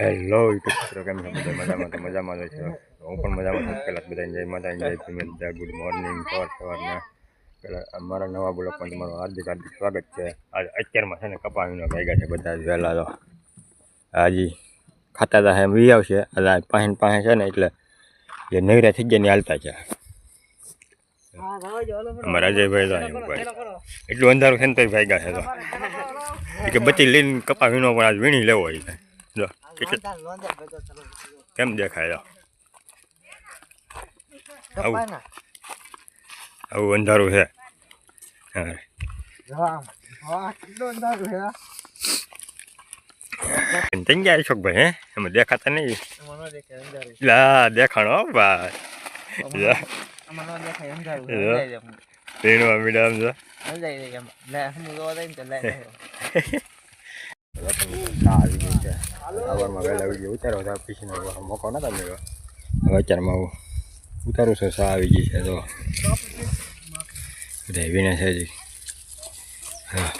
Hello YouTube મિત્રો, કેમ છો? બધા મજામાં? તો મજામાં જ છે. હું પણ મજામાં છું. પહેલાં બધાને જય માતા, જય ફિમેલ, જય ગુડ મોર્નિંગ. સવારના પહેલાં અમારા નવા બ્લોગમાં તમારું હાર્દિક સ્વાગત છે. આજ અત્યારમાં છે ને કપાવીને ભેગા છે બધા જ વહેલા. તો હજી ખાતા હતા એમ વી આવશે. આજે પાસે છે ને એટલે જે નવરા થઈ ગયા ને હાલતા છે અમારા અજયભાઈ. તો ભાઈ એટલું અંધારું છે ને તો ભેગા છે. તો કે બધી લઈને કપાવીનો પણ આજ વીણી લેવો હોય છે. જો કેમ દેખાય આવું અંધારું છે. થઈ ગયા અશોકભાઈ? હે એમાં દેખાતા નહીં. લા દેખાણો ભાઈ વીણવા મીડા આમ જો સવારમાં વહેલા વિડીયો ઉતારો હતા. પીસીનો મોકો નતા મળ્યો. હવે અત્યારમાં આવું ઉતારું છું. સા આવી ગઈ છે તો બધા વિને છે હજી. હા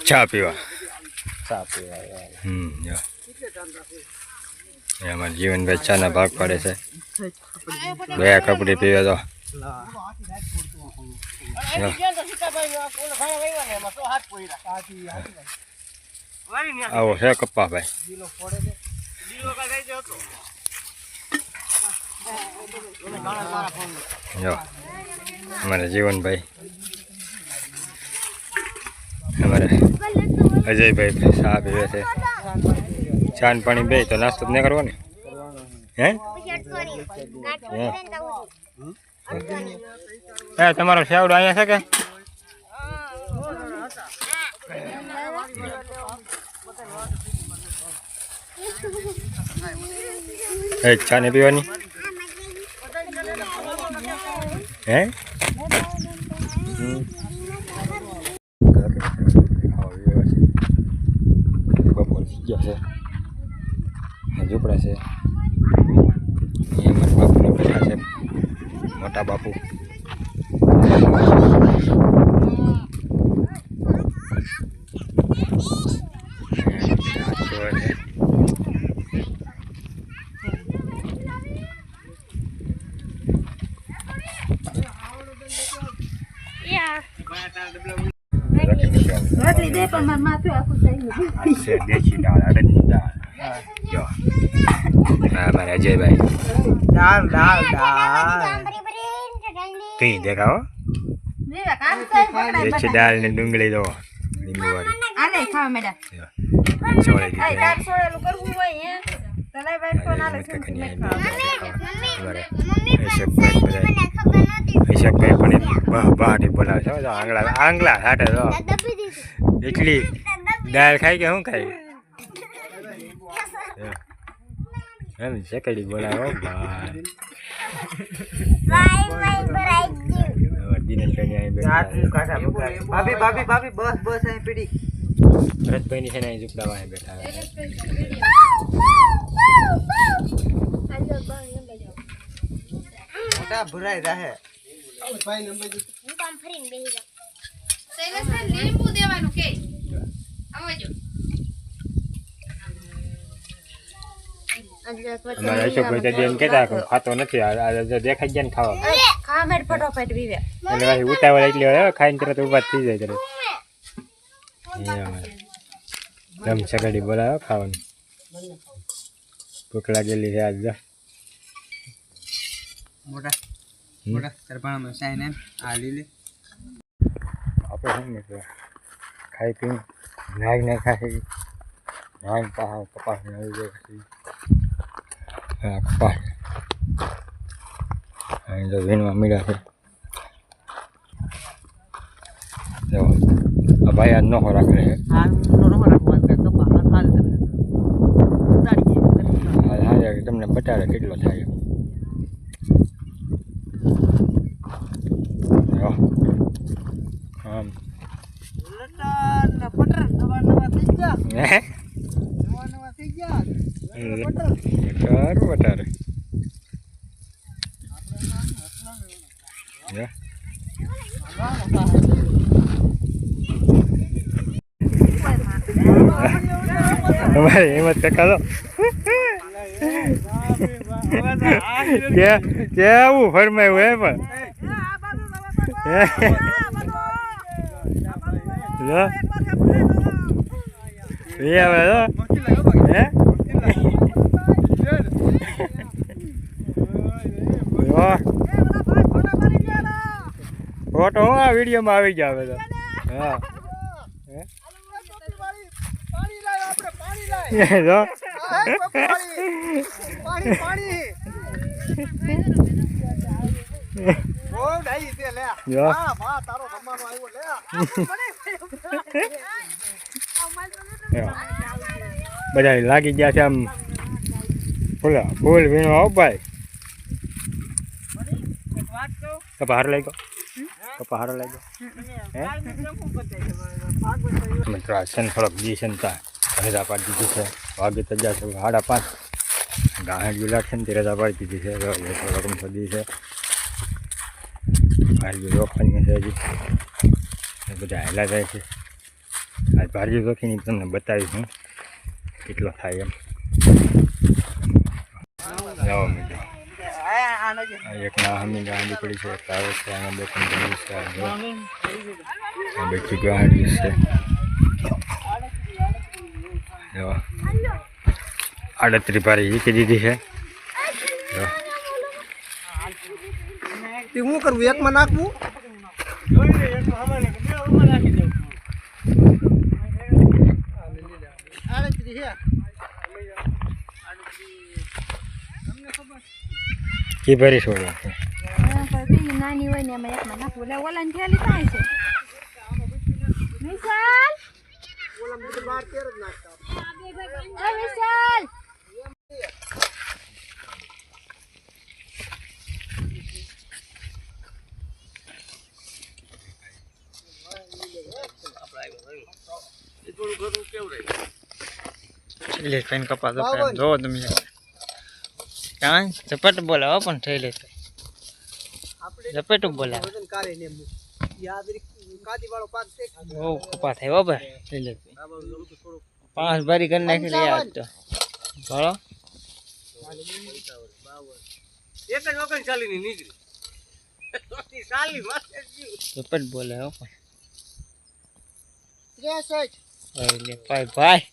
ચા પીવા અમારા જીવનભાઈ ચાના ભાગ પાડે છે. બે કપડી પીવે તો આવો છે કપ્પા ભાઈ. જો અમારા જીવનભાઈ, અમારે અજયભાઈ ચા પીવે છે. ચા ને પાણી બે તો નાસ્તો જ નહીં કરવો ને? હે તમારો સેવડો અહીંયા છે કે? ચા ને પીવાની હે? બપોર થઈ ગયા છે. ઝૂંપડા છે. મારા બાપુને બેઠા છે, મોટા બાપુ. રોટલી દે પણ મારું માથું આખું થઈ ગયું. દેશી દાળ, અડદની દાળ. જો મારા અજયભાઈ તું દેખાવો દેશી દાળ ને ડુંગળી દો લીંબુ વાળી. આલે ખાવા મેડા ચોળી દીધી. દાળ સોળેલું કરવું હોય હે તલાઈ ભાઈ ફોન આલે છે. અશોકભાઈ પણ બહાટી બોલાવે છે. આંગળા હાટે તો એટલી દાળ ખાઈ કે શું ખાઈ એમ શેકડી બોલાવો ભાઈ. ભરતભાઈની છે ને અહીં ઝૂંપડા બેઠા. ભરાઈ રહે અમારા અશોકભાઈ તો એમ કહેતા ખાતો નથી. દેખાઈ ગયા ને ખાવા ખા મેડ ફટોફટ પીવે એટલે પાછી ઉતાવળ એટલી હોય ખાઈને તરત ઊભા થઈ જાય તરત. જમ સગડી બોલાવો ખાવાનું. ભૂખ લાગેલી છે આજ. મોટા મોટા સરપાણામાં સાઈને આ લીલી આપણે શું ને ખાઈ પી નાગ ને ખાઈ નાગ પા કપાસ ને આવી જાય. હા કપાસ અહીં તો વીણવા મીડા છે. જો આ ભાઈ આજ નોખો રાખે છે. તમને બતાડે કેટલો થાય. વધારે તમારી હિંમત ટકાલો કેવું ફરમાયું હે પણ હે? લો એ આવે લો હે લો ફોટો હું આ વિડીયોમાં આવી જાવે તો હા હે લો બધા લાગી ગયા છે આમ ફૂલ વીણો આવ ભાઈ કપા હારો લાગ્યો કપા હારો લાગ્યો હે મિત્રો આ છે ને થોડોક જી છે ને ત્યાં રજા પાડી દીધી છે વાગે તજા છે 5:30 ગાહડ ગુલાટ છે ને તે રજા પાડી દીધી છે થોડોક સદી છે ભાર્યું રોખવાની છે હજી બધા હેલા જાય છે આ ભાર્યું રોખીને તમને બતાવીશ હું કેટલો થાય એમ જાઓ મિત્રો એક ના હમી ગાંડી પડી છે આવે છે આમાં બે ત્રણ છે બેઠી ગાંડી છે જો 38 ભારી જીતી દીધી છે જો શું કરવું એકમાં નાખવું કી ભરી છોડ્યું નાની હોય ને એમાં એકમાં નાખવું એટલે ઓલાની થેલી થાય છે વિશાલ વિશાલ થેલે પેન કપા દો જો તમે કાં ઝપટ બોલાવો પણ થેલે ઝપટ બોલાવો ઓ કપા થાય બાબા થેલે 5 બારી કરી નાખી લે આજ તો ભળો એક જ વગન ચાલી ની નીકળી ચાલી માથે ઝપટ બોલાવો પણ લે ભાઈ ભાઈ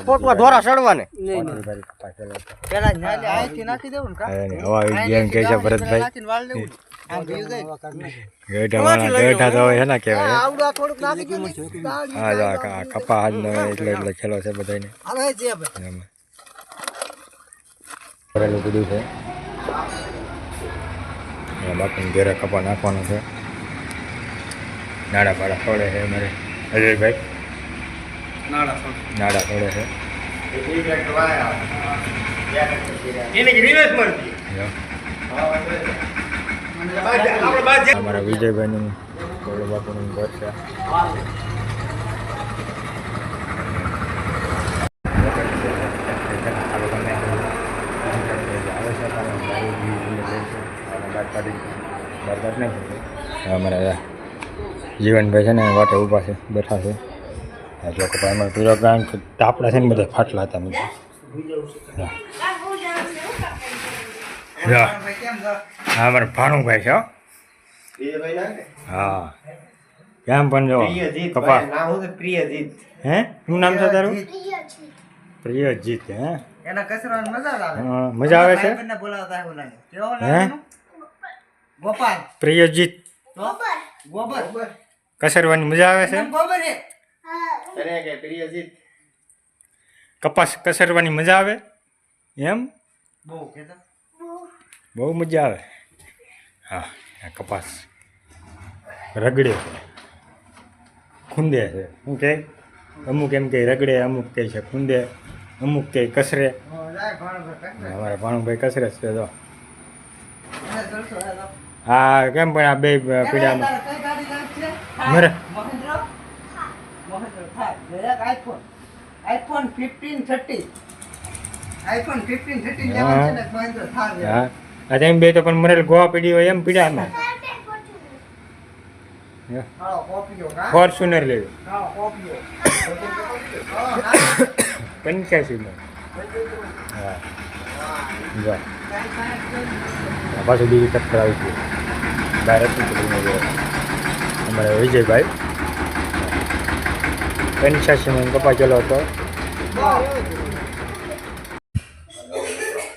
ફોટો ઢોરા ચડવાને કપા હાથ એટલે ખેલો છે બધાને કરેલું કીધું છે બાકી ઘેરે કપા નાખવાનો છે નાડા પાડા છોડે છે મારે અજયભાઈ નાડા છોડે છે અમારા વિજયભાઈનું કોળો બાપુનું ઘર છે અમારા જીવનભાઈ છે ને વાટે ઊભા છે બેઠા છે એટલે કપા એમાં પીરો ગામ તાપડા છે ને બધા ફાટલા હતા મિત્રો હા મારે ભાણુભાઈ છે હા કેમ પણ જો કપા હે શું નામ છે તારું પ્રિયજીત હે એના કસરાની મજા આવે હા મજા આવે છે બોલાવતા બોલાને કેવો હે લાગે ગોપાલ પ્રિયજીત ગોબર કસરવાની મજા આવે છે ગોબર હે અરે કે પ્રિયજીત કપાસ કસરવાની મજા આવે એમ બહુ કેતા બહુ મજા આવે હા આ કપાસ રગડે છે ખૂંદે છે શું કહે અમુક એમ કે રગડે અમુક કહે છે ખૂંદે અમુક કે કસરે અમારા ભાણુભાઈ કસરે છે તો હા કેમ પણ આ બે પીડામાં મરે આઈફોન 15 30 આઈફોન 15 13 લેવાનું છે ને મહેન્દ્ર થાર હા આ તેમ બે તો પણ મરેલ ગોવા પીડી હોય એમ પીડા અમે હા કોપીઓ હા ફોર્ચ્યુનર લેવી હા કોપીઓ 85 હા જા પાછું બીજી કટ કરાવી છે બહાર અમારે વિજયભાઈ 85 કપા ચલો હતો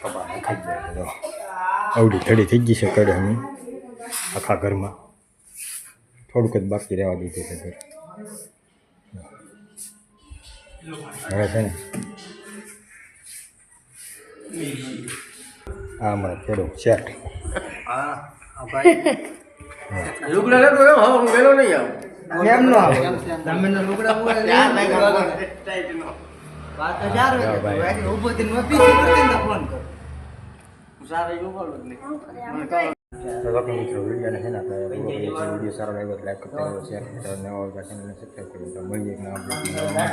કપા ખાઈ જાય આવડી થડી થઈ ગઈ છે કડે અમે આખા ઘરમાં થોડુંક જ બાકી રહેવા દીધું છે ઘર હવે છે ને આ અમારે ખેડો શેઠ લુગડા લેતો એમ હા હું વેલો નહીં આવું કેમ નો આવે તમે નો લુગડા બોલે લે વાત તો જાર હોય ભાઈ ઉભો થઈને મપી દીધું ને ફોન કર સારા એવું બોલો જ નહીં તો બાકી મિત્રો વિડીયોને છે ને આપણે વિડીયો સારો લાગ્યો તો લાઈક કરતા રહો શેર કરતા રહો નવા ચેનલને સબસ્ક્રાઈબ કરતા મળીએ એક નવા બ્લોગમાં.